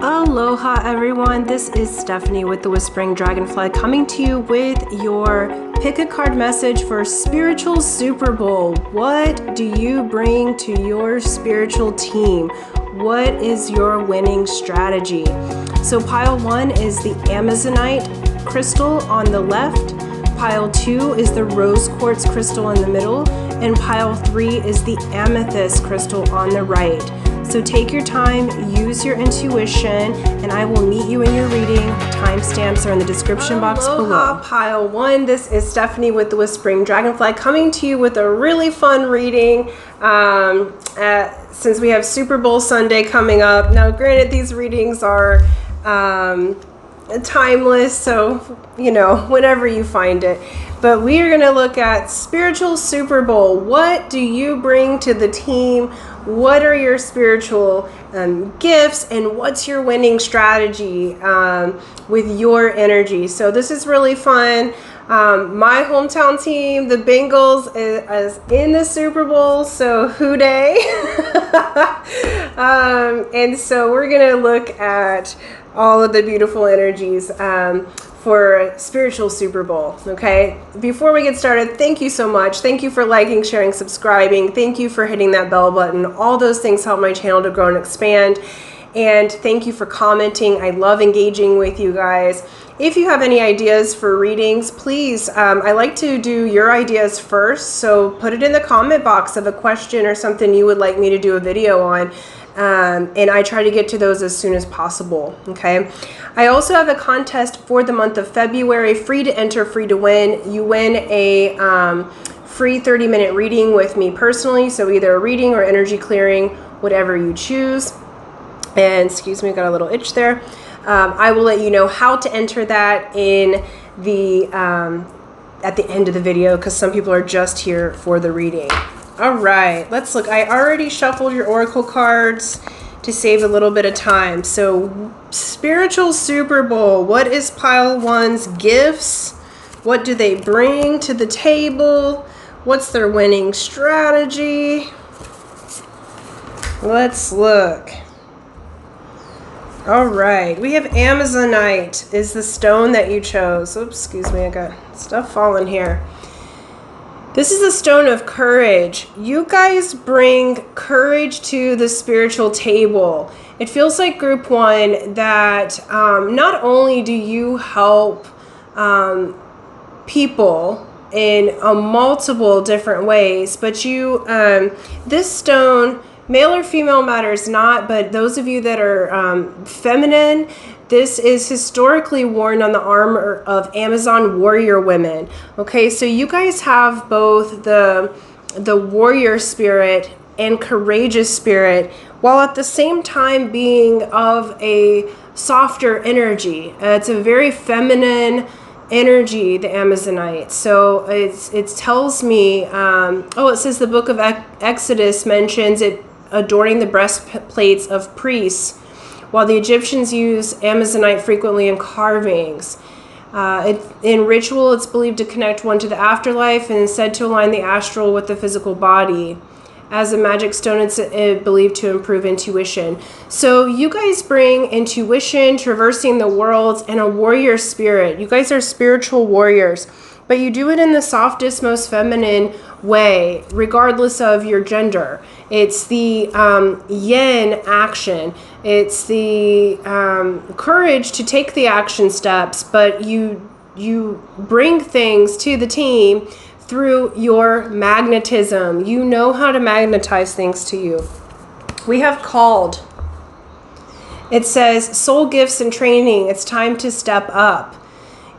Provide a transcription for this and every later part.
Aloha everyone, this is Stephanie with the Whispering Dragonfly coming to you with your pick a card message for Spiritual Super Bowl. What do you bring to your spiritual team? What is your winning strategy? So pile 1 is the Amazonite crystal on the left, pile 2 is the rose quartz crystal in the middle, and pile 3 is the amethyst crystal on the right. So take your time, use your intuition, and I will meet you in your reading. Timestamps are in the description box below. Pile 1, this is Stephanie with the Whispering Dragonfly coming to you with a really fun reading since we have Super Bowl Sunday coming up. Now granted, these readings are timeless, so whenever you find it. But we are going to look at Spiritual Super Bowl. What do you bring to the team? What are your spiritual gifts, and what's your winning strategy with your energy? So this is really fun. My hometown team, the Bengals, is in the Super Bowl, so hooday. And so we're going to look at all of the beautiful energies for Spiritual Super Bowl. Okay, before we get started, thank you so much. Thank you for liking, sharing, subscribing. Thank you for hitting that bell button. All those things help my channel to grow and expand. And thank you for commenting. I love engaging with you guys. If you have any ideas for readings, please, I like to do your ideas first. So put it in the comment box of a question or something you would like me to do a video on. And I try to get to those as soon as possible. Okay. I also have a contest for the month of February, free to enter, free to win. You win a free 30-minute reading with me personally. So either a reading or energy clearing, whatever you choose. And excuse me, I got a little itch there. I will let you know how to enter that in the at the end of the video, because some people are just here for the reading. All right, let's look. I already shuffled your oracle cards to save a little bit of time. So Spiritual Super Bowl, what is pile 1's gifts? What do they bring to the table? What's their winning strategy? Let's look. All right, we have Amazonite is the stone that you chose. Oops, excuse me, I got stuff falling here. This is the stone of courage. You guys bring courage to the spiritual table. It feels like group 1 that not only do you help people in multiple different ways, but you, this stone, male or female matters not, but those of you that are feminine, this is historically worn on the armor of Amazon warrior women. Okay, so you guys have both the warrior spirit and courageous spirit, while at the same time being of a softer energy. It's a very feminine energy, the Amazonite. So it tells me, it says the book of Exodus mentions it adorning the breastplates of priests, while the Egyptians use Amazonite frequently in carvings. In ritual, it's believed to connect one to the afterlife and is said to align the astral with the physical body. As a magic stone, it's believed to improve intuition. So you guys bring intuition, traversing the worlds, and a warrior spirit. You guys are spiritual warriors, but you do it in the softest, most feminine way, regardless of your gender. It's the yin action. It's the courage to take the action steps, but you bring things to the team through your magnetism. You know how to magnetize things to you. We have called. It says soul gifts and training. It's time to step up.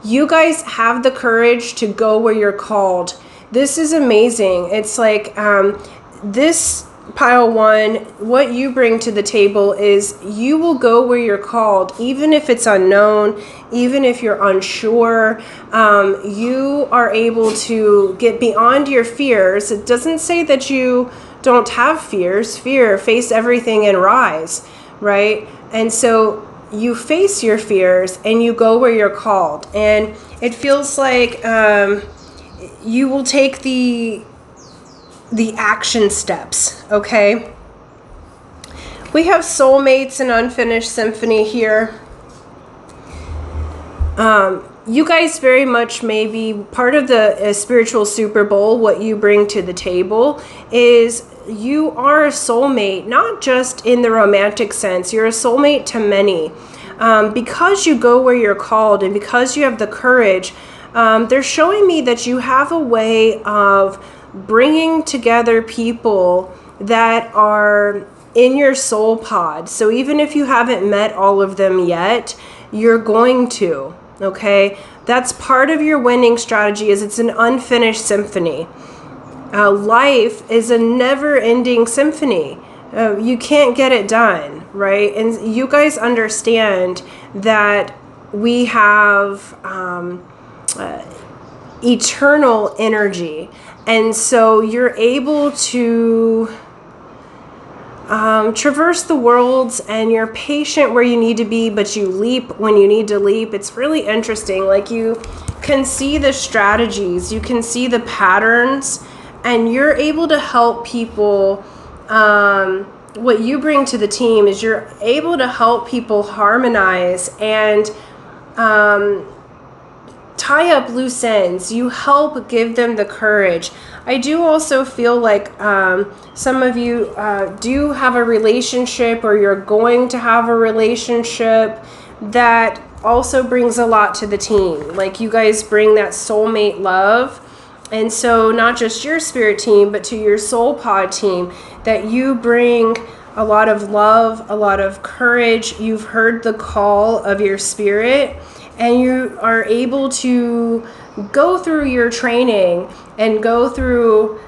You guys have the courage to go where you're called. This is amazing. It's like this pile 1, what you bring to the table is you will go where you're called, even if it's unknown, even if you're unsure. You are able to get beyond your fears. It doesn't say that you don't have fears. Face everything and rise, right? And so you face your fears and you go where you're called. And it feels like you will take the action steps, okay? We have soulmates and unfinished symphony here. You guys very much may be part of the spiritual Super Bowl. What you bring to the table is you are a soulmate, not just in the romantic sense. You're a soulmate to many. Because you go where you're called and because you have the courage, they're showing me that you have a way of bringing together people that are in your soul pod. So even if you haven't met all of them yet, you're going to. Okay, that's part of your winning strategy. Is it's an unfinished symphony. Life is a never-ending symphony. You can't get it done, right? And you guys understand that we have eternal energy, and so you're able to traverse the worlds, and you're patient where you need to be, but you leap when you need to leap. It's really interesting. Like, you can see the strategies, you can see the patterns, and you're able to help people. What you bring to the team is you're able to help people harmonize and tie up loose ends. You help give them the courage. I do also feel like some of you do have a relationship, or you're going to have a relationship that also brings a lot to the team. Like, you guys bring that soulmate love. And so not just your spirit team, but to your soul pod team, that you bring a lot of love, a lot of courage. You've heard the call of your spirit, and you are able to go through your training and go through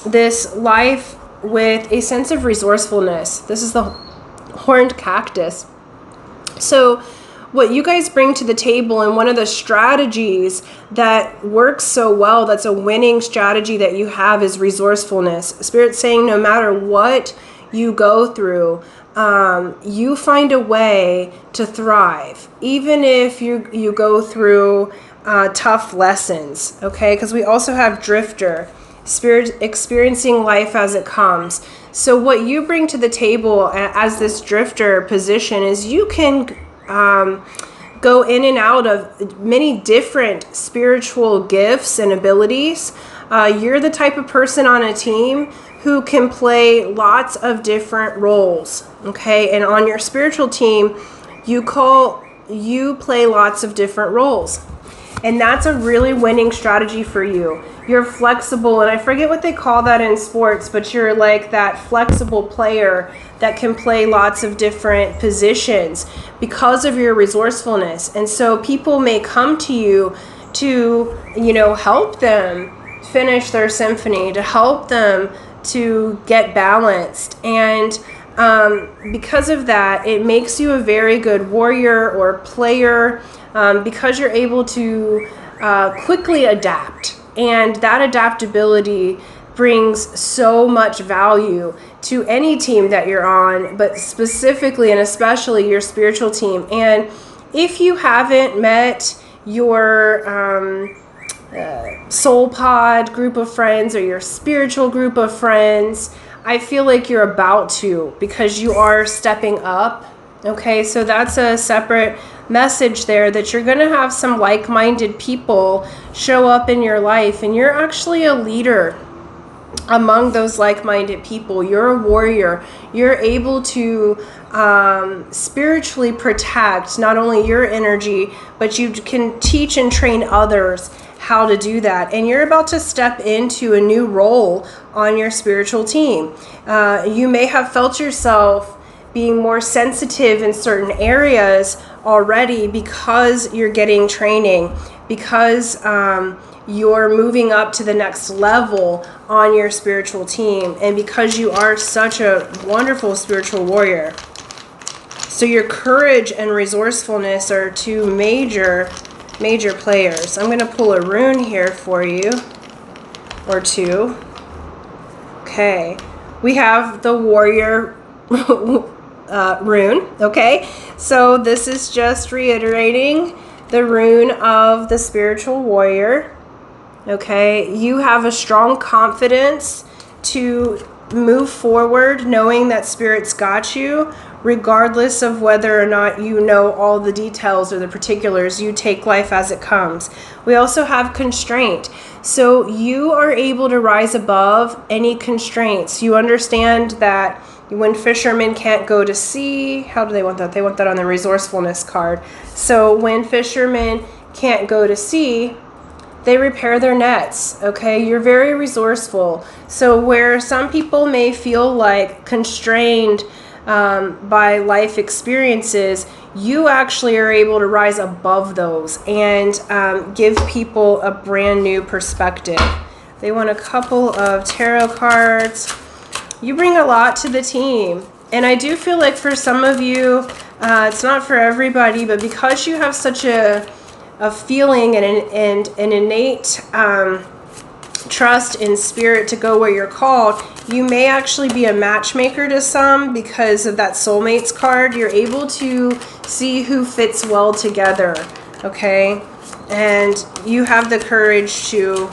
this life with a sense of resourcefulness. This is the horned cactus. So what you guys bring to the table, and one of the strategies that works so well, that's a winning strategy that you have, is resourcefulness. Spirit's saying no matter what you go through, you find a way to thrive, even if you go through tough lessons, okay? Because we also have drifter, spirit experiencing life as it comes. So what you bring to the table as this drifter position is you can go in and out of many different spiritual gifts and abilities. You're the type of person on a team who can play lots of different roles, okay? And on your spiritual team, you play lots of different roles. And that's a really winning strategy for you. You're flexible, and I forget what they call that in sports, but you're like that flexible player that can play lots of different positions because of your resourcefulness. And so people may come to you to, help them finish their symphony, to help them to get balanced. And because of that, it makes you a very good warrior or player, because you're able to quickly adapt. And that adaptability brings so much value to any team that you're on, but specifically and especially your spiritual team. And if you haven't met your soul pod group of friends or your spiritual group of friends, I feel like you're about to, because you are stepping up. Okay, so that's a separate message there, that you're going to have some like-minded people show up in your life, and you're actually a leader among those like-minded people. You're a warrior. You're able to spiritually protect not only your energy, but you can teach and train others how to do that. And you're about to step into a new role on your spiritual team. You may have felt yourself being more sensitive in certain areas already because you're getting training, because you're moving up to the next level on your spiritual team, and because you are such a wonderful spiritual warrior. So your courage and resourcefulness are two major players. I'm going to pull a rune here for you, or two. Okay, we have the warrior rune. Okay, so this is just reiterating the rune of the spiritual warrior. Okay, you have a strong confidence to move forward knowing that Spirit's got you, regardless of whether or not you know all the details or the particulars. You take life as it comes. We also have constraint. So you are able to rise above any constraints. You understand that when fishermen can't go to sea, how do they want that? They want that on the resourcefulness card. So when fishermen can't go to sea, they repair their nets, okay? You're very resourceful. So where some people may feel like constrained by life experiences, you actually are able to rise above those and give people a brand new perspective. They want a couple of tarot cards. You bring a lot to the team. And I do feel like for some of you, it's not for everybody, but because you have such a feeling and an innate trust in Spirit to go where you're called, you may actually be a matchmaker to some because of that soulmates card. You're able to see who fits well together, okay? And you have the courage to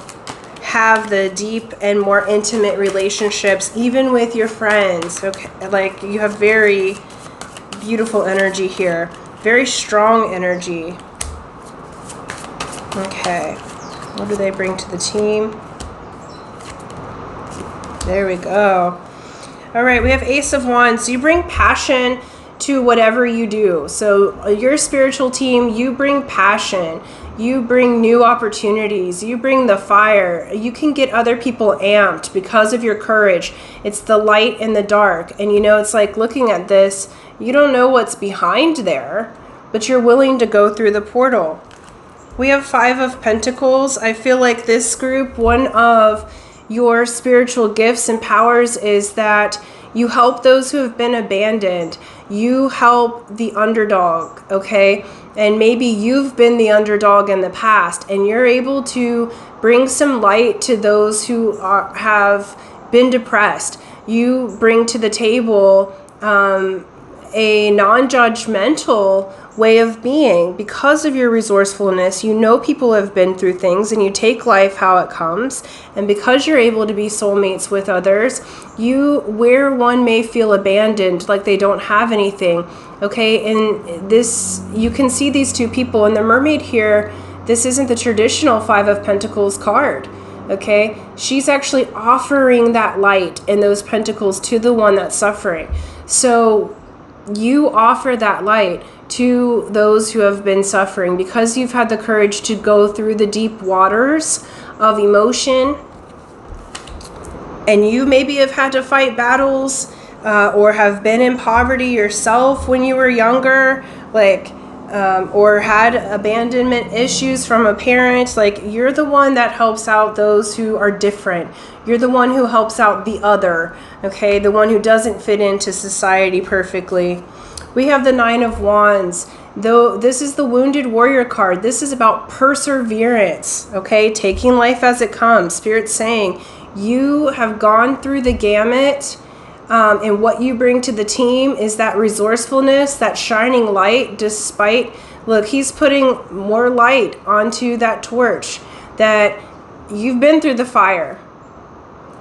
have the deep and more intimate relationships, even with your friends, okay? Like, you have very beautiful energy here, very strong energy. Okay, what do they bring to the team? There we go. All right, we have Ace of Wands. You bring passion to whatever you do. So your spiritual team, you bring passion. You bring new opportunities. You bring the fire. You can get other people amped because of your courage. It's the light and the dark. And you know, it's like looking at this, you don't know what's behind there, but you're willing to go through the portal. We have Five of Pentacles. I feel like this group, one of your spiritual gifts and powers is that you help those who have been abandoned. You help the underdog, okay? And maybe you've been the underdog in the past, and you're able to bring some light to those who have been depressed. You bring to the table a non-judgmental way of being. Because of your resourcefulness, you know people have been through things and you take life how it comes. And because you're able to be soulmates with others, you, where one may feel abandoned, like they don't have anything, okay? And this, you can see these two people. And the mermaid here, this isn't the traditional Five of Pentacles card, okay? She's actually offering that light and those pentacles to the one that's suffering. So you offer that light to those who have been suffering because you've had the courage to go through the deep waters of emotion. And you maybe have had to fight battles or have been in poverty yourself when you were younger, like or had abandonment issues from a parent. Like, you're the one that helps out those who are different. You're the one who helps out the other, okay? The one who doesn't fit into society perfectly. We have the Nine of Wands. Though this is the Wounded Warrior card, this is about perseverance, okay? Taking life as it comes. Spirit's saying you have gone through the gamut, and what you bring to the team is that resourcefulness, that shining light despite, look, he's putting more light onto that torch, that you've been through the fire.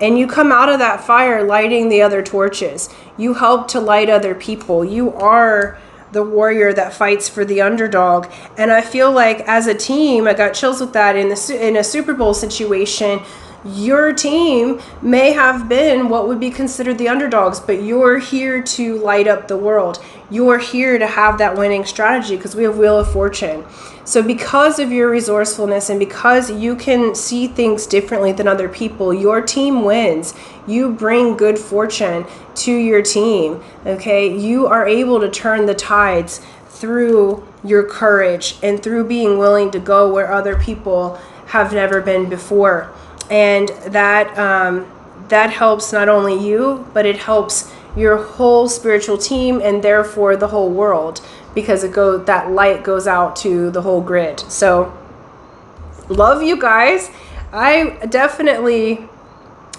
And you come out of that fire lighting the other torches. You help to light other people. You are the warrior that fights for the underdog. And I feel like as a team, I got chills with that in a Superbowl situation. Your team may have been what would be considered the underdogs, but you're here to light up the world. You're here to have that winning strategy because we have Wheel of Fortune. So because of your resourcefulness and because you can see things differently than other people, your team wins. You bring good fortune to your team, okay? You are able to turn the tides through your courage and through being willing to go where other people have never been before. And that helps not only you, but it helps your whole spiritual team and therefore the whole world, because that light goes out to the whole grid. So love you guys. I definitely,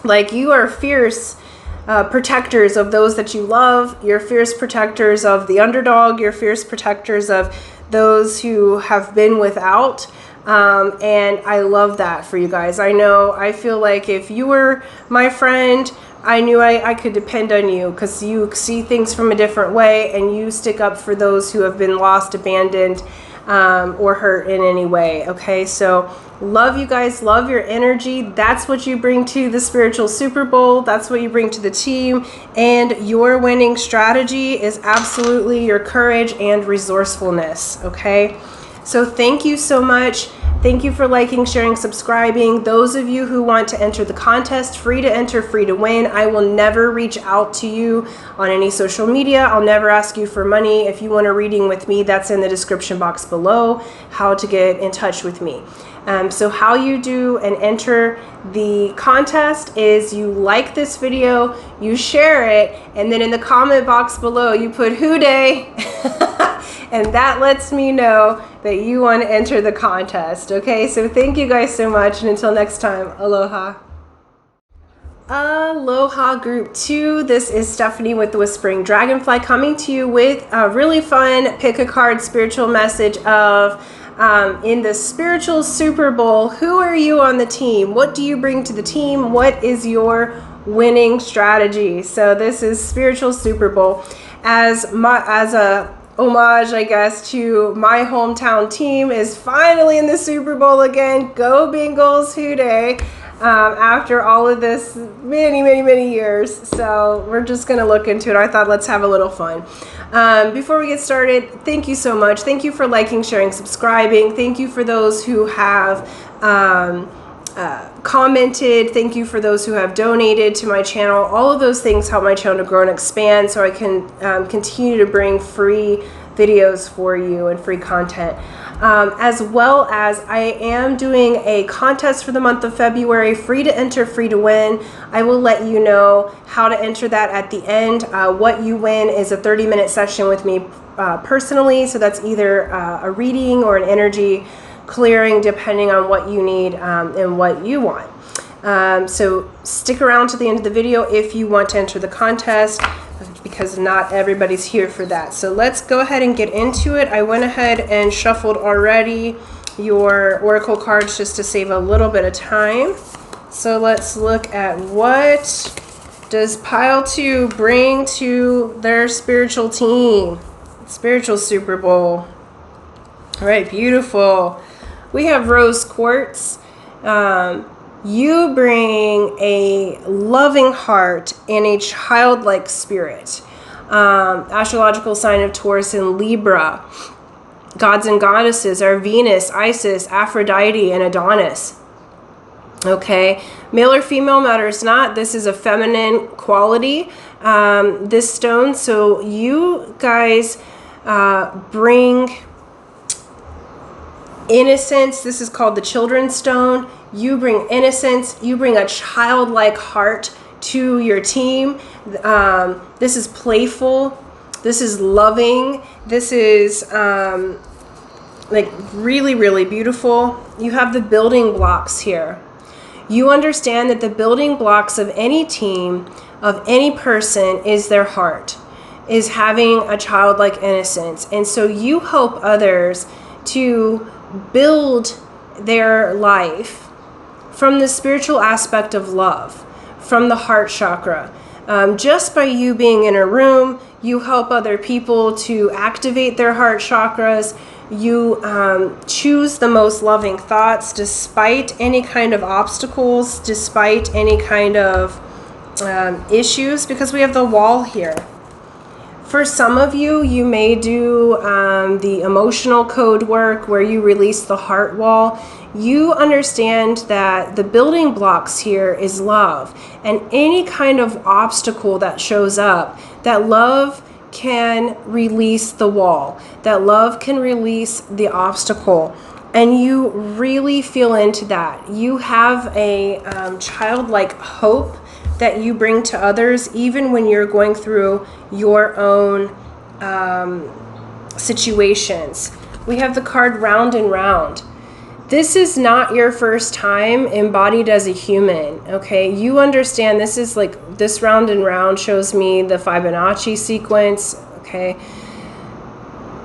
like, you are fierce protectors of those that you love. You're fierce protectors of the underdog. You're fierce protectors of those who have been without. And I love that for you guys. I feel like if you were my friend I knew I could depend on you because you see things from a different way and you stick up for those who have been lost, abandoned, or hurt in any way. Okay, so love you guys, love your energy. That's what you bring to the spiritual Super Bowl. That's what you bring to the team. And your winning strategy is absolutely your courage and resourcefulness. Okay, so thank you so much. Thank you for liking, sharing, subscribing. Those of you who want to enter the contest, free to enter, free to win. I will never reach out to you on any social media. I'll never ask you for money. If you want a reading with me, that's in the description box below, how to get in touch with me. So how you do and enter the contest is you like this video, you share it, and then in the comment box below you put "Who Day," and that lets me know that you want to enter the contest. Okay, so thank you guys so much, and until next time, aloha. Aloha Group 2. This is Stephanie with the Whispering Dragonfly coming to you with a really fun pick a card spiritual message of in the spiritual Super Bowl. Who are you on the team? What do you bring to the team? What is your winning strategy? So this is spiritual Super Bowl as a homage, I guess, to my hometown team is finally in the Super Bowl again. Go Bengals, Who Day. After all of this many years. So we're just going to look into it. I thought let's have a little fun. Before we get started, thank you so much. Thank you for liking, sharing, subscribing. Thank you for those who have commented. Thank you for those who have donated to my channel. All of those things help my channel to grow and expand so I can continue to bring free videos for you and free content. As well as I am doing a contest for the month of February, free to enter, free to win. I will let you know how to enter that at the end. What you win is a 30-minute session with me personally, so that's either a reading or an energy clearing depending on what you need and what you want. So stick around to the end of the video if you want to enter the contest, because not everybody's here for that. So let's go ahead and get into it. I went ahead and shuffled already your oracle cards just to save a little bit of time. So let's look at what does pile 2 bring to their spiritual team, spiritual Super Bowl. All right, beautiful. We have rose quartz. You bring a loving heart and a childlike spirit. Astrological sign of Taurus and Libra. Gods and goddesses are Venus, Isis, Aphrodite, and Adonis. Okay, male or female matters not. This is a feminine quality, this stone. So you guys bring innocence. This is called the children's stone. You bring innocence. You bring a childlike heart to your team. This is playful. This is loving. This is like really beautiful. You have the building blocks here. You understand that the building blocks of any team, of any person, is their heart, is having a childlike innocence. And so you help others to build their life from the spiritual aspect of love, from the heart chakra. Just by you being in a room, you help other people to activate their heart chakras. You choose the most loving thoughts despite any kind of obstacles, despite any kind of issues, because we have the wall here. For some of you, you may do the emotional code work where you release the heart wall. You understand that the building blocks here is love, and any kind of obstacle that shows up, that love can release the wall, that love can release the obstacle, and you really feel into that. You have a childlike hope that you bring to others, even when you're going through your own situations. We have the card Round and Round. This is not your first time embodied as a human, okay? You understand this is like, this Round and Round shows me the Fibonacci sequence, okay?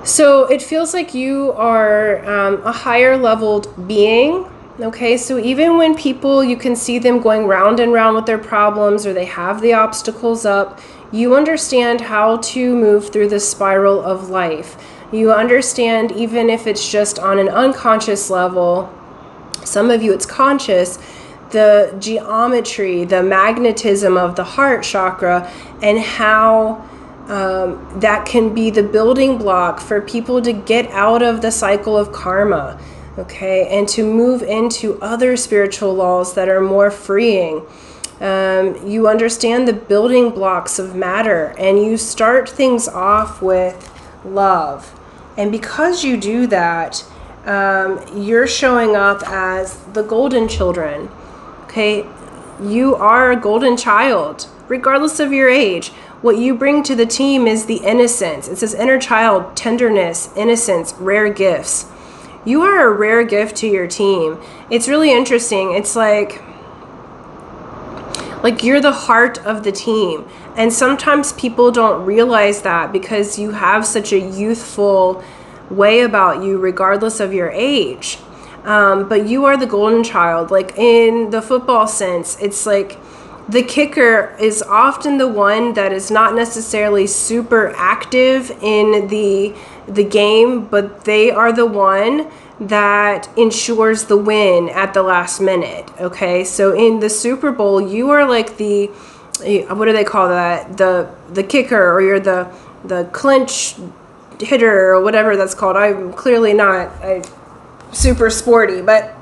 So it feels like you are a higher leveled being Okay, so even when people, you can see them going round and round with their problems, or they have the obstacles up, you understand how to move through the spiral of life. You understand, even if it's just on an unconscious level, some of you it's conscious, the geometry, the magnetism of the heart chakra, and how that can be the building block for people to get out of the cycle of karma, okay, and to move into other spiritual laws that are more freeing. You understand the building blocks of matter, and you start things off with love. And because you do that, you're showing up as the golden children. Okay, you are a golden child, regardless of your age. What you bring to the team is the innocence. It says inner child, tenderness, innocence, rare gifts. You are a rare gift to your team. It's really interesting. It's like you're the heart of the team. And sometimes people don't realize that because you have such a youthful way about you, regardless of your age. But you are the golden child. Like in the football sense, it's like the kicker is often the one that is not necessarily super active in the game, but they are the one that ensures the win at the last minute. Okay, so in the Super Bowl, you are like the, what do they call that? The kicker, or you're the clinch hitter, or whatever that's called. I'm clearly not super sporty, but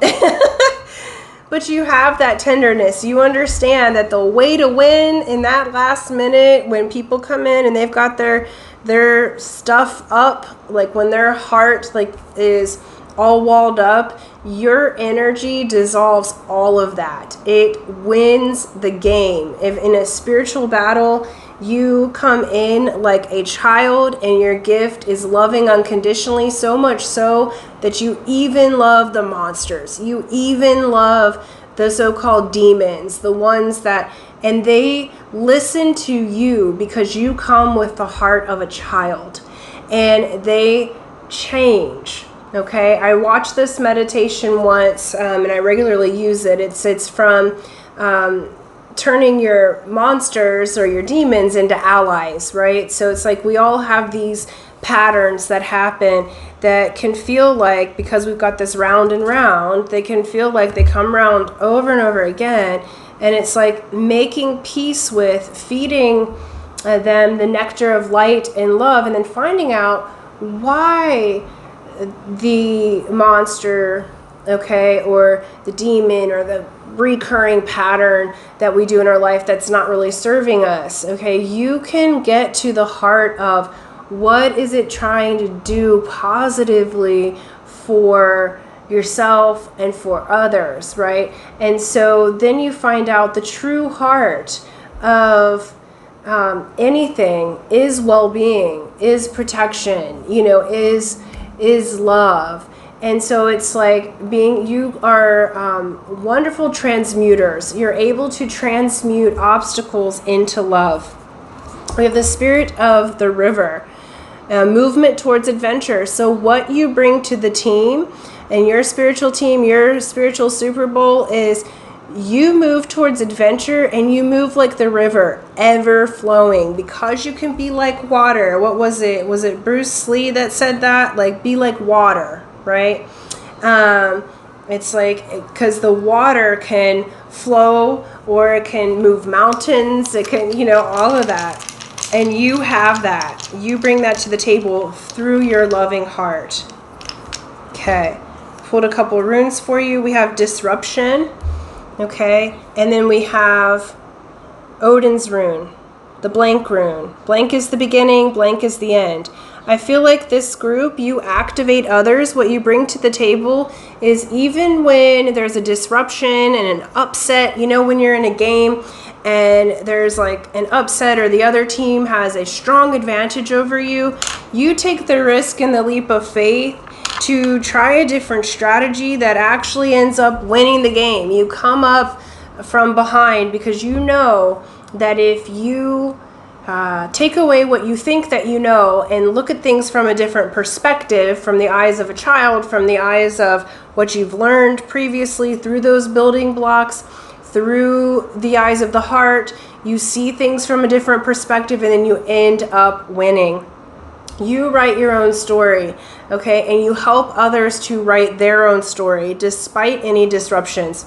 but you have that tenderness. You understand that the way to win in that last minute, when people come in and they've got their stuff up, like when their heart like is all walled up, your energy dissolves all of that. It wins the game. If in a spiritual battle you come in like a child and your gift is loving unconditionally, so much so that you even love the monsters. You even love the so-called demons, the ones that, and they listen to you because you come with the heart of a child, and they change. Okay, I watched this meditation once, and I regularly use it. It's from turning your monsters or your demons into allies, right? So it's like we all have these patterns that happen that can feel like, because we've got this round and round, they can feel like they come round over and over again. And it's like making peace with, feeding them the nectar of light and love, and then finding out why the monster, okay, or the demon, or the recurring pattern that we do in our life that's not really serving us. Okay, you can get to the heart of what is it trying to do positively for yourself and for others, right? And so then you find out the true heart of anything is well-being, is protection, is love. And so it's like you are wonderful transmuters. You're able to transmute obstacles into love. We have the spirit of the river, movement towards adventure. So what you bring to the team and your spiritual team, your spiritual Super Bowl, is you move towards adventure, and you move like the river, ever flowing, because you can be like water. What was it? Was it Bruce Lee that said that? Like, be like water, right? It's like, because the water can flow, or it can move mountains, it can, all of that. And you have that. You bring that to the table through your loving heart. Okay. Pulled a couple runes for you. We have disruption. Okay. And then we have Odin's rune, the blank rune. Blank is the beginning, blank is the end. I feel like this group, you activate others. What you bring to the table is, even when there's a disruption and an upset, when you're in a game and there's like an upset, or the other team has a strong advantage over you, you take the risk and the leap of faith to try a different strategy that actually ends up winning the game. You come up from behind because you know that if you take away what you think that you know and look at things from a different perspective, from the eyes of a child, from the eyes of what you've learned previously through those building blocks, through the eyes of the heart. You see things from a different perspective, and then you end up winning. You write your own story, okay? And you help others to write their own story despite any disruptions.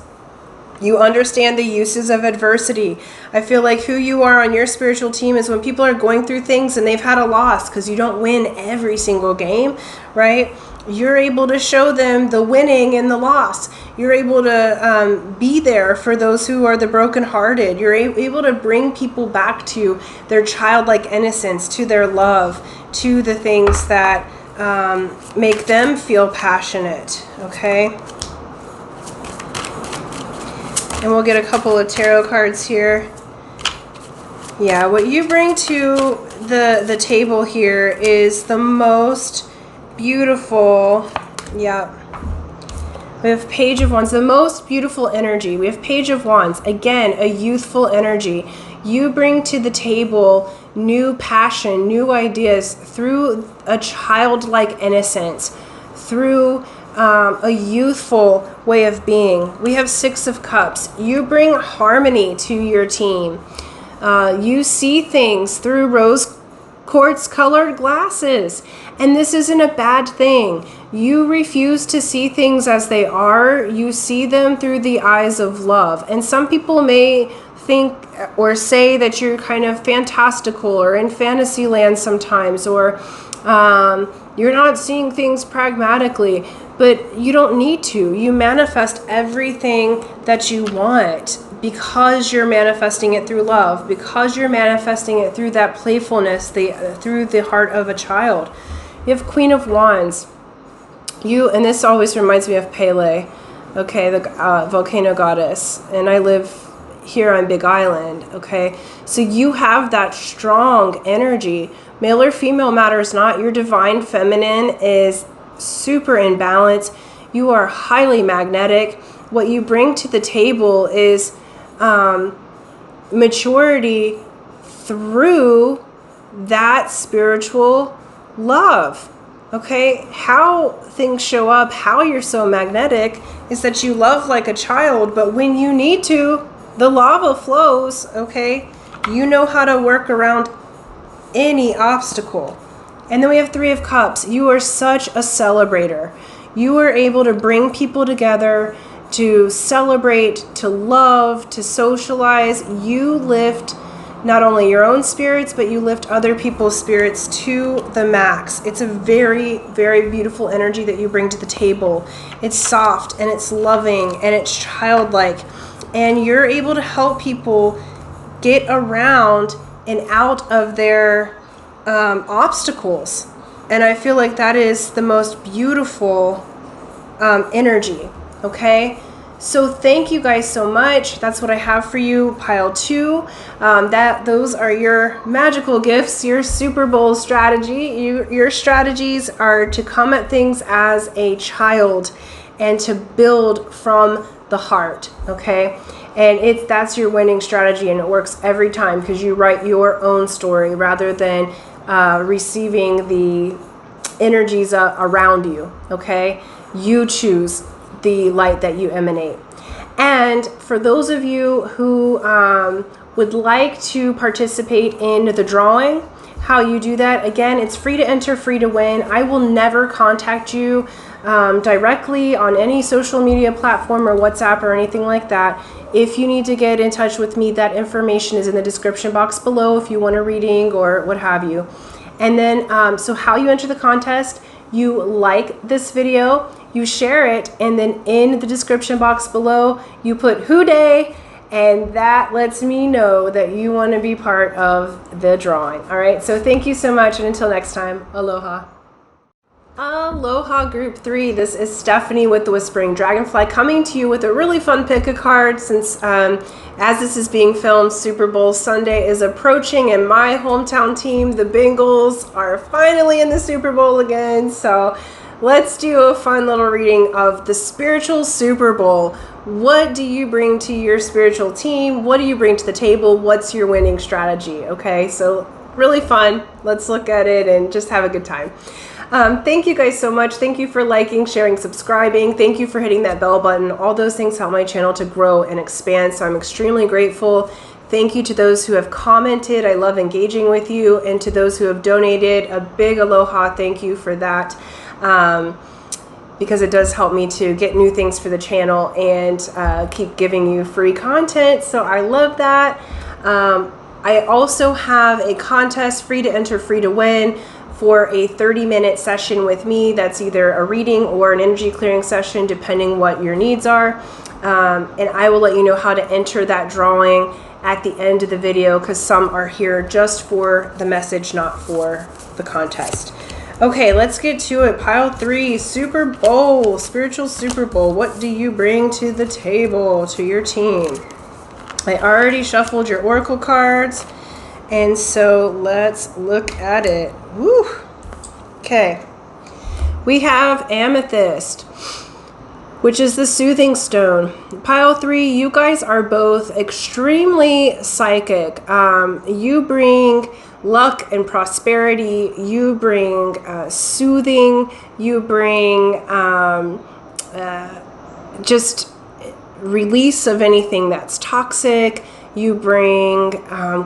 You understand the uses of adversity. I feel like who you are on your spiritual team is when people are going through things and they've had a loss, because you don't win every single game, right? You're able to show them the winning and the loss. You're able to be there for those who are the brokenhearted. You're able to bring people back to their childlike innocence, to their love, to the things that make them feel passionate, okay? And we'll get a couple of tarot cards here. Yeah, what you bring to the table here is the most beautiful, yeah. We have Page of Wands, the most beautiful energy. We have Page of Wands, again, a youthful energy. You bring to the table new passion, new ideas through a childlike innocence, through a youthful way of being. We have Six of Cups. You bring harmony to your team. You see things through rose quartz colored glasses, and this isn't a bad thing. You refuse to see things as they are. You see them through the eyes of love. And some people may think or say that you're kind of fantastical or in fantasy land sometimes, or you're not seeing things pragmatically. But you don't need to. You manifest everything that you want because you're manifesting it through love, because you're manifesting it through that playfulness, through the heart of a child. You have Queen of Wands. And this always reminds me of Pele, okay, the volcano goddess. And I live here on Big Island, okay? So you have that strong energy. Male or female matters not. Your divine feminine is super in balance. You are highly magnetic. What you bring to the table is maturity through that spiritual love. Okay, how things show up, how you're so magnetic is that you love like a child, but when you need to, the lava flows, okay? You know how to work around any obstacle. And then we have Three of Cups. You are such a celebrator. You are able to bring people together, to celebrate, to love, to socialize. You lift not only your own spirits, but you lift other people's spirits to the max. It's a very, very beautiful energy that you bring to the table. It's soft and it's loving and it's childlike. And you're able to help people get around and out of their obstacles. And I feel like that is the most beautiful energy, okay? So thank you guys so much. That's what I have for you, pile 2. Those are your magical gifts, your Super Bowl strategy. Your strategies are to come at things as a child and to build from the heart, okay? And that's your winning strategy, and it works every time because you write your own story rather than receiving the energies around you, okay? You choose the light that you emanate. And for those of you who would like to participate in the drawing, how you do that, again, it's free to enter, free to win. I will never contact you directly on any social media platform or WhatsApp or anything like that. If you need to get in touch with me, that information is in the description box below if you want a reading or what have you. And then, so how you enter the contest, you like this video, you share it, and then in the description box below, you put "Who Day," and that lets me know that you want to be part of the drawing. All right, so thank you so much, and until next time, aloha. Aloha Group 3, this is Stephanie with the Whispering Dragonfly coming to you with a really fun pick a card since as this is being filmed, Super Bowl Sunday is approaching and my hometown team, the Bengals, are finally in the Super Bowl again. So let's do a fun little reading of the spiritual Super Bowl. What do you bring to your spiritual team? What do you bring to the table? What's your winning strategy? Okay, so really fun. Let's look at it and just have a good time. Thank you guys so much. Thank you for liking, sharing, subscribing. Thank you for hitting that bell button. All those things help my channel to grow and expand, so I'm extremely grateful. Thank you to those who have commented. I love engaging with you. And to those who have donated, a big aloha. Thank you for that. Because it does help me to get new things for the channel and keep giving you free content. So I love that. I also have a contest, free to enter, free to win, for a 30-minute session with me. That's either a reading or an energy clearing session, depending what your needs are. And I will let you know how to enter that drawing at the end of the video, because some are here just for the message, not for the contest. Okay, let's get to it. Pile 3, Super Bowl, spiritual Super Bowl. What do you bring to the table, to your team? I already shuffled your oracle cards, and so let's look at it. Woo! Okay. We have amethyst, which is the soothing stone. Pile 3, you guys are both extremely psychic. You bring luck and prosperity. You bring soothing. You bring just release of anything that's toxic. You bring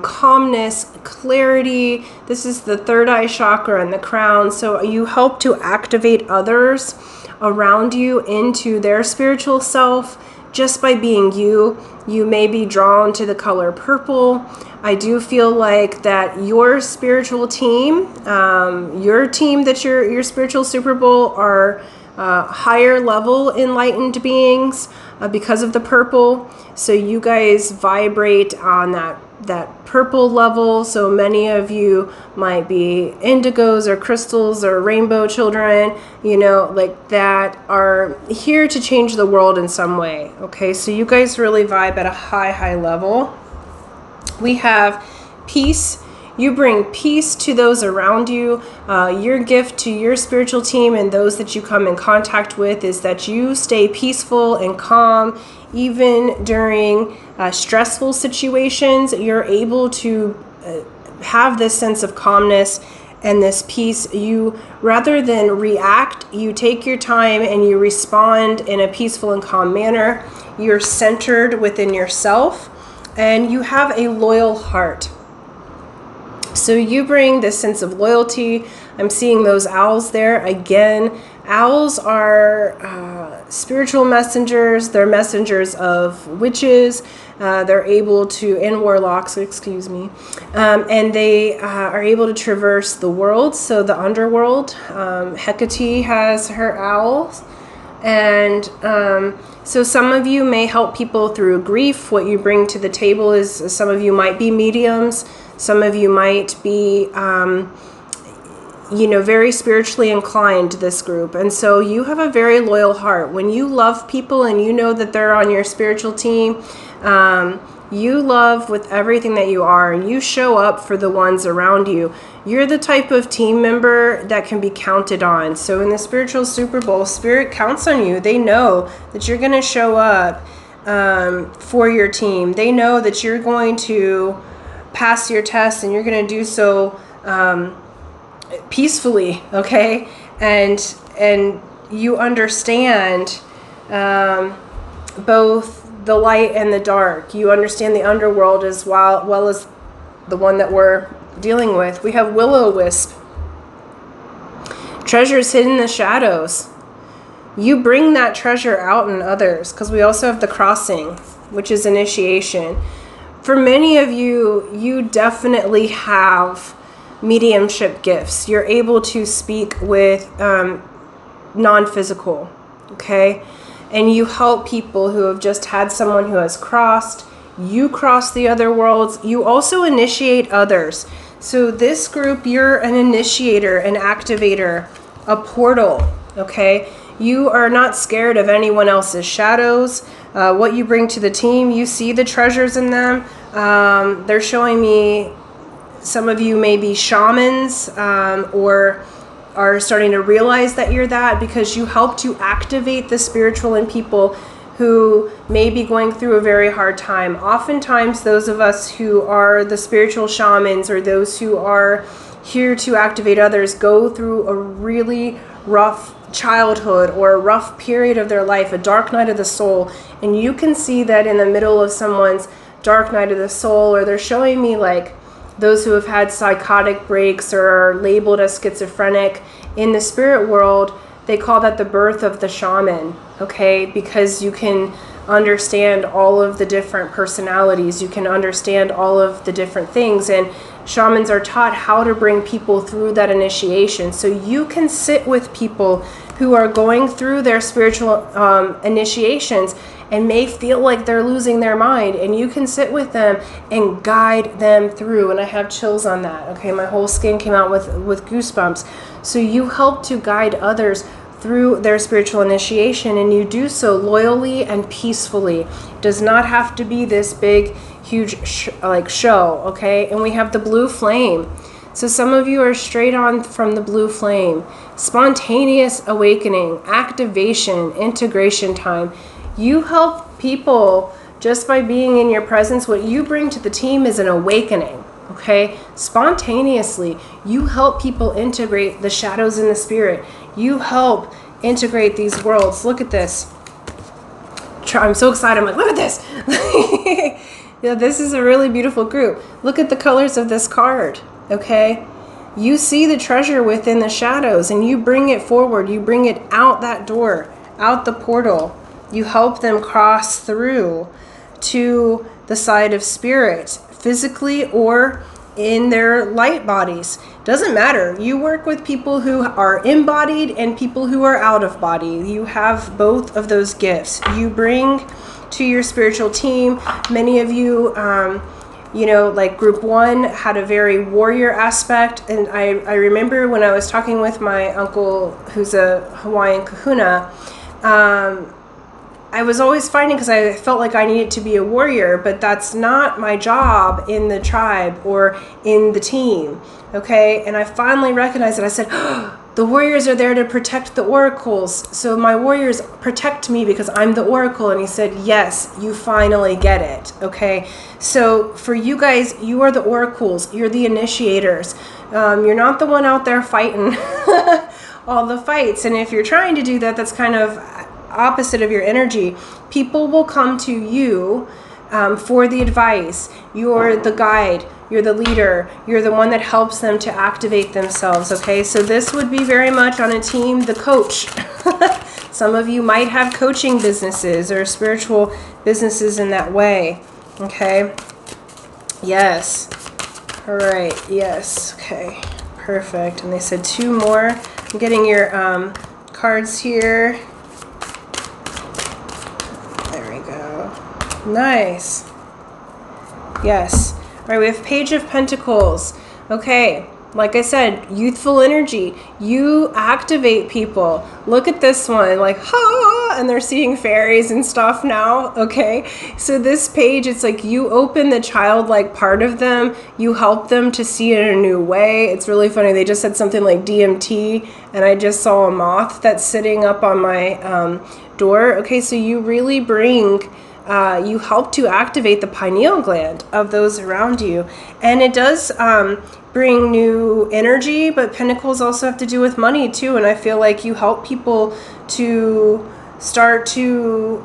calmness, clarity. This is the third eye chakra and the crown. So you help to activate others around you into their spiritual self just by being you. You may be drawn to the color purple. I do feel like that your spiritual team, your team that your spiritual Super Bowl are higher level enlightened beings because of the purple. So you guys vibrate on that purple level. So many of you might be indigos or crystals or rainbow children, you know, like that, are here to change the world in some way. Okay, so you guys really vibe at a high level. We have peace. You bring peace to those around you. Your gift to your spiritual team and those that you come in contact with is that you stay peaceful and calm. Even during stressful situations, you're able to have this sense of calmness and this peace. You, rather than react, you take your time and you respond in a peaceful and calm manner. You're centered within yourself and you have a loyal heart. So you bring this sense of loyalty. I'm seeing those owls there. Again, owls are spiritual messengers. They're messengers of witches. They're able to, and warlocks, excuse me. And they are able to traverse the world. So the underworld, Hecate has her owls. And so some of you may help people through grief. What you bring to the table is, some of you might be mediums. Some of you might be, very spiritually inclined, this group. And so you have a very loyal heart. When you love people and you know that they're on your spiritual team, you love with everything that you are, and you show up for the ones around you. You're the type of team member that can be counted on. So in the spiritual Super Bowl, Spirit counts on you. They know that you're going to show up for your team. They know that you're going to pass your test, and you're going to do so peacefully, okay? And you understand both the light and the dark. You understand the underworld as well as the one that we're dealing with. We have will-o-wisp. Treasures hidden in the shadows. You bring that treasure out in others, because we also have the crossing, which is initiation. For many of you, you definitely have mediumship gifts. You're able to speak with non-physical, okay? And you help people who have just had someone who has crossed. You cross the other worlds. You also initiate others. So this group, you're an initiator, an activator, a portal, okay? You are not scared of anyone else's shadows. What you bring to the team, you see the treasures in them. They're showing me some of you may be shamans or are starting to realize that you're that, because you help to activate the spiritual in people who may be going through a very hard time. Oftentimes, those of us who are the spiritual shamans, or those who are here to activate others, go through a really rough childhood or a rough period of their life, a dark night of the soul. And you can see that in the middle of someone's dark night of the soul, or they're showing me like those who have had psychotic breaks or are labeled as schizophrenic. In the spirit world, they call that the birth of the shaman, okay? Because you can understand all of the different personalities, you can understand all of the different things, and shamans are taught how to bring people through that initiation. So you can sit with people who are going through their spiritual initiations and may feel like they're losing their mind, and you can sit with them and guide them through. And I have chills on that, okay? My whole skin came out with goosebumps. So you help to guide others through their spiritual initiation, and you do so loyally and peacefully. It does not have to be this big, huge show, okay? And we have the blue flame. So some of you are straight on from the blue flame. Spontaneous awakening, activation, integration time. You help people just by being in your presence. What you bring to the team is an awakening, okay? Spontaneously, you help people integrate the shadows and the spirit. You help integrate these worlds. Look at this. I'm so excited. I'm like, look at this. Yeah, this is a really beautiful group. Look at the colors of this card, okay? You see the treasure within the shadows, and you bring it forward. You bring it out that door, out the portal. You help them cross through to the side of spirit, physically or in their light bodies. Doesn't matter. You work with people who are embodied and people who are out of body. You have both of those gifts. You bring to your spiritual team. Many of you, like group 1 had a very warrior aspect. And I remember when I was talking with my uncle, who's a Hawaiian kahuna, I was always fighting because I felt like I needed to be a warrior, but that's not my job in the tribe or in the team, okay? And I finally recognized it. I said, oh, the warriors are there to protect the oracles. So my warriors protect me because I'm the oracle. And he said, yes, you finally get it, okay? So for you guys, you are the oracles. You're the initiators. You're not the one out there fighting all the fights. And if you're trying to do that, that's kind of opposite of your energy. People will come to you for the advice. You're the guide, you're the leader, you're the one that helps them to activate themselves, okay? So this would be very much on a team, the coach. Some of you might have coaching businesses or spiritual businesses in that way, okay? Yes. All right, yes, okay, perfect. And they said 2 more. I'm getting your cards here. Nice. Yes. All right, we have Page of Pentacles. Okay, like I said, youthful energy. You activate people. Look at this one, like, ha, and they're seeing fairies and stuff now, okay? So this page, it's like you open the childlike part of them. You help them to see it in a new way. It's really funny. They just said something like DMT, and I just saw a moth that's sitting up on my door. Okay, so you really bring... you help to activate the pineal gland of those around you. And it does bring new energy, but pentacles also have to do with money too. And I feel like you help people to start to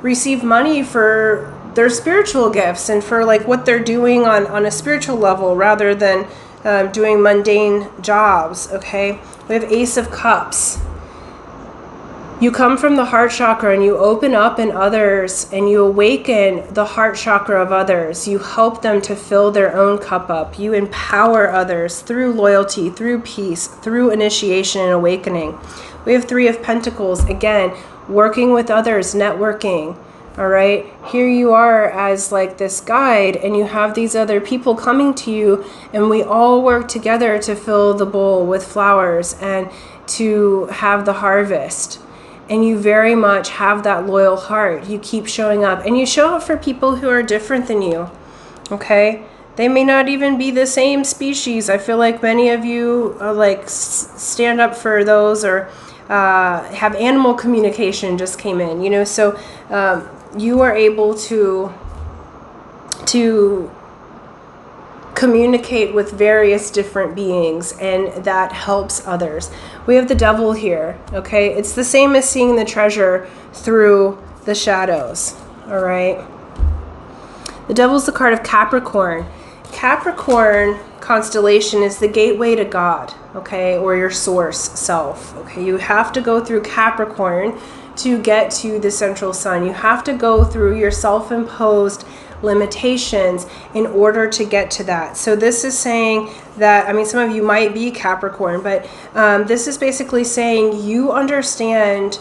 receive money for their spiritual gifts and for like what they're doing on a spiritual level rather than doing mundane jobs, okay? We have Ace of Cups. You come from the heart chakra and you open up in others and you awaken the heart chakra of others. You help them to fill their own cup up. You empower others through loyalty, through peace, through initiation and awakening. We have 3 of Pentacles. Again, working with others, networking. All right, here you are as like this guide and you have these other people coming to you and we all work together to fill the bowl with flowers and to have the harvest. And you very much have that loyal heart. You keep showing up. And you show up for people who are different than you. Okay? They may not even be the same species. I feel like many of you are like stand up for those, or have animal communication just came in, you know, so you are able to communicate with various different beings, and that helps others. We have the devil here, okay? It's the same as seeing the treasure through the shadows, all right? The devil's the card of Capricorn. Capricorn constellation is the gateway to God, okay, or your source self, okay? You have to go through Capricorn to get to the central sun. You have to go through your self-imposed limitations in order to get to that. So this is saying that, I mean, some of you might be Capricorn, but this is basically saying you understand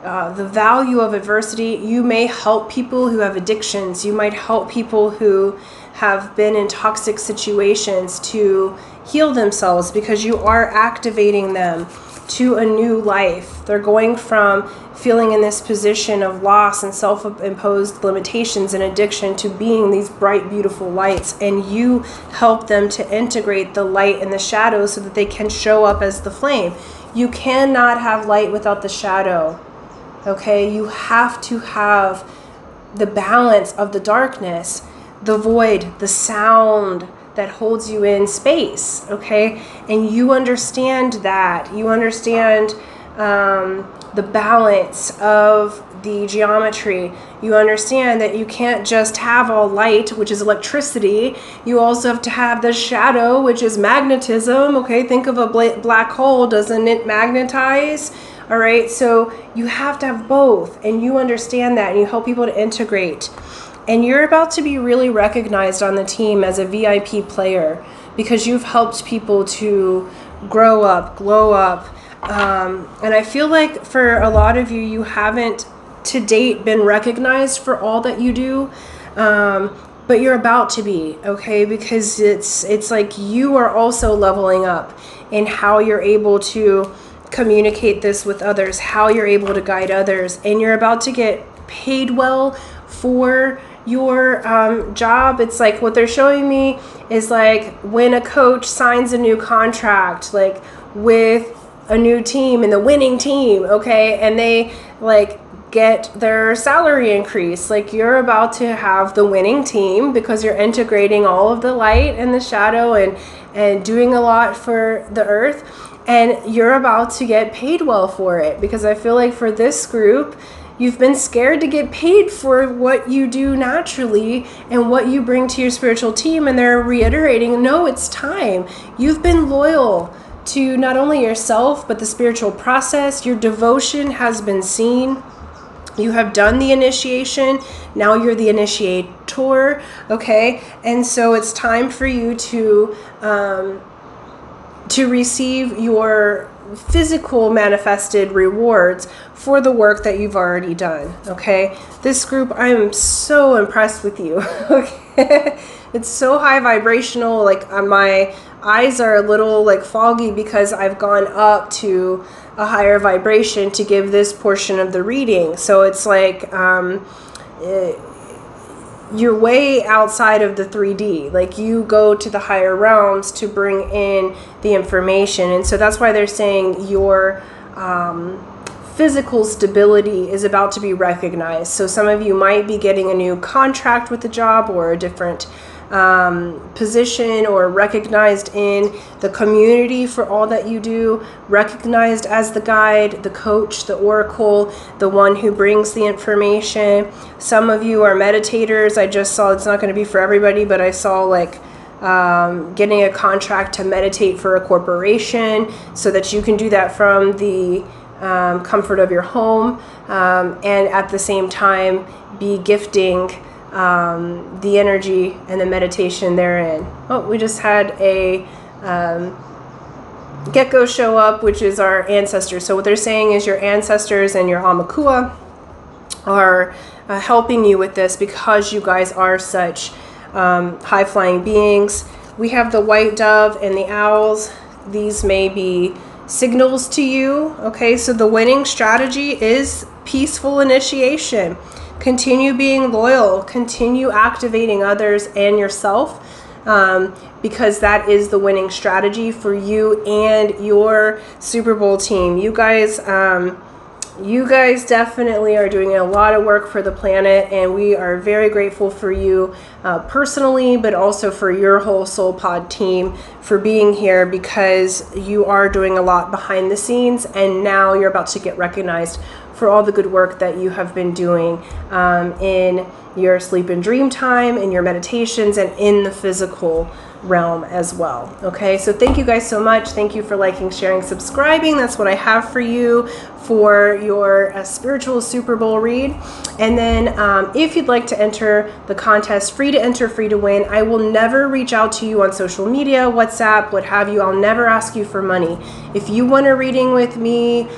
the value of adversity. You may help people who have addictions. You might help people who have been in toxic situations to heal themselves, because you are activating them to a new life. They're going from feeling in this position of loss and self-imposed limitations and addiction to being these bright, beautiful lights, and you help them to integrate the light and the shadow so that they can show up as the flame. You cannot have light without the shadow, okay? You have to have the balance of the darkness, the void, the sound that holds you in space, okay? And you understand that. You understand the balance of the geometry. You understand that you can't just have all light, which is electricity. You also have to have the shadow, which is magnetism, okay? Think of a black hole. Doesn't it magnetize? All right, so you have to have both, and you understand that, and you help people to integrate. And you're about to be really recognized on the team as a VIP player, because you've helped people to grow up, glow up. And I feel like for a lot of you, you haven't to date been recognized for all that you do. But you're about to be, okay? Because it's like you are also leveling up in how you're able to communicate this with others, how you're able to guide others. And you're about to get paid well for your job. It's like what they're showing me is like when a coach signs a new contract, like with a new team and the winning team, okay, and they like get their salary increase. Like you're about to have the winning team because you're integrating all of the light and the shadow and doing a lot for the earth, and you're about to get paid well for it. Because I feel like for this group, you've been scared to get paid for what you do naturally and what you bring to your spiritual team, and they're reiterating, no, it's time. You've been loyal to not only yourself, but the spiritual process. Your devotion has been seen. You have done the initiation. Now you're the initiator, okay? And so it's time for you to receive your physical manifested rewards for the work that you've already done, okay? This group, I am so impressed with you, okay? It's so high vibrational. Like my eyes are a little like foggy because I've gone up to a higher vibration to give this portion of the reading. So it's like you're way outside of the 3D. Like you go to the higher realms to bring in the information. And so that's why they're saying your physical stability is about to be recognized. So some of you might be getting a new contract with the job, or a different position, or recognized in the community for all that you do, recognized as the guide, the coach, the oracle, the one who brings the information. Some of you are meditators. I just saw, it's not going to be for everybody, but I saw like getting a contract to meditate for a corporation so that you can do that from the comfort of your home, and at the same time be gifting the energy and the meditation therein. Oh, we just had a gecko show up, which is our ancestors. So what they're saying is your ancestors and your Hamakua are helping you with this, because you guys are such high-flying beings. We have the white dove and the owls. These may be signals to you, okay? So the winning strategy is peaceful initiation. Continue being loyal, continue activating others and yourself. because that is the winning strategy for you and your Super Bowl team. You guys definitely are doing a lot of work for the planet, and we are very grateful for you personally, but also for your whole Soul Pod team for being here, because you are doing a lot behind the scenes, and now you're about to get recognized for all the good work that you have been doing in your sleep and dream time, in your meditations, and in the physical realm as well. Okay, so thank you guys so much. Thank you for liking, sharing, subscribing. That's what I have for you for your spiritual Super Bowl read. And then if you'd like to enter the contest, free to enter, free to win. I will never reach out to you on social media, WhatsApp, what have you. I'll never ask you for money. If you want a reading with me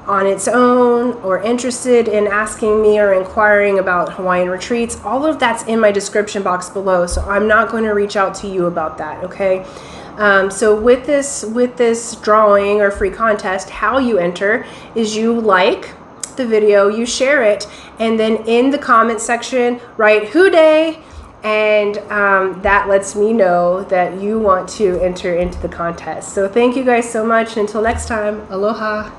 on its own, or interested in asking me or inquiring about Hawaiian retreats, all of that's in my description box below, so I'm not going to reach out to you about that, okay? So with this drawing or free contest, how you enter is you like the video, you share it, and then in the comment section write "Who Day," and that lets me know that you want to enter into the contest. So thank you guys so much. Until next time, aloha.